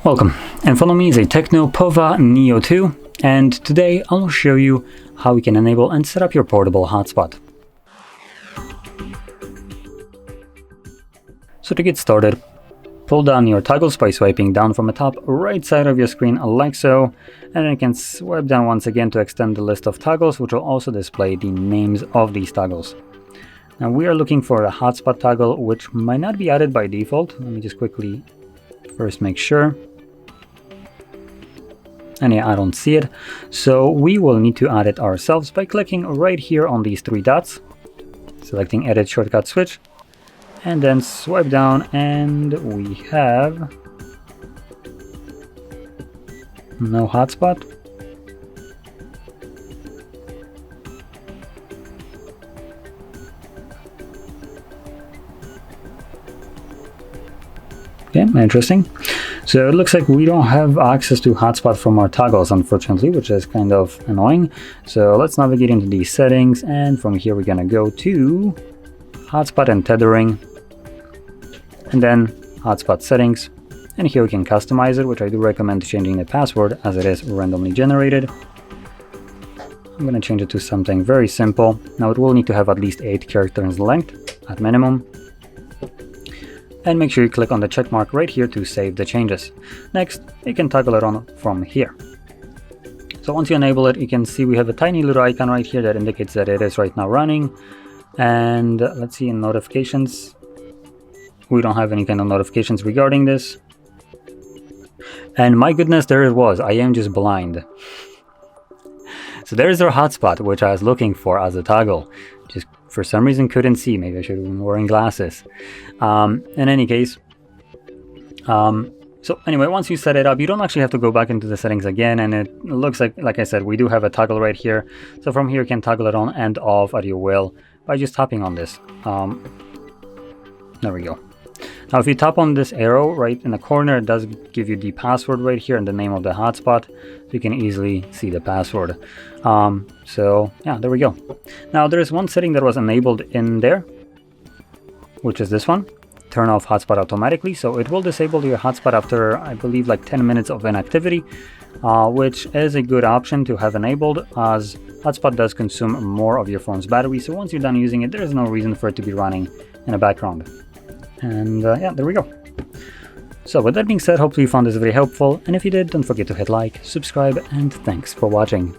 Welcome, in front of me is a TECNO Pova Neo 2, and today I'll show you how you can enable and set up your portable hotspot. So to get started, pull down your toggles by swiping down from the top right side of your screen like so, and then you can swipe down once again to extend the list of toggles, which will also display the names of these toggles. Now we are looking for a hotspot toggle, which might not be added by default. Let me just quickly first make sure. And yeah, I don't see it, so we will need to add it ourselves by clicking right here on these three dots, selecting Edit Shortcut Switch, and then swipe down, and we have no hotspot. Okay, interesting. So it looks like we don't have access to hotspot from our toggles, unfortunately, which is kind of annoying. So let's navigate into these settings, and from here we're gonna go to hotspot and tethering, and then hotspot settings. And here we can customize it, which I do recommend changing the password as it is randomly generated. I'm gonna change it to something very simple. Now it will need to have at least 8 characters length at minimum. And make sure you click on the check mark right here to save the changes. Next, you can toggle it on from here. So once you enable it, you can see we have a tiny little icon right here that indicates that it is right now running. And let's see, in notifications, we don't have any kind of notifications regarding this. And my goodness, there it was. I am just blind. So there's our hotspot, which I was looking for as a toggle. Just for some reason couldn't see. Maybe I should have been wearing glasses. In any case, so anyway, once you set it up, you don't actually have to go back into the settings again, and it looks like I said, we do have a toggle right here. So from here you can toggle it on and off at your will by just tapping on this. There we go. Now if you tap on this arrow right in the corner, it does give you the password right here and the name of the hotspot, so you can easily see the password. So yeah, there we go. Now there is one setting that was enabled in there, which is this one, turn off hotspot automatically. So it will disable your hotspot after, I believe, like 10 minutes of inactivity, which is a good option to have enabled, as hotspot does consume more of your phone's battery. So once you're done using it, there is no reason for it to be running in the background. And yeah, there we go. So with that being said, hopefully you found this very helpful, and if you did, don't forget to hit like, subscribe, and thanks for watching.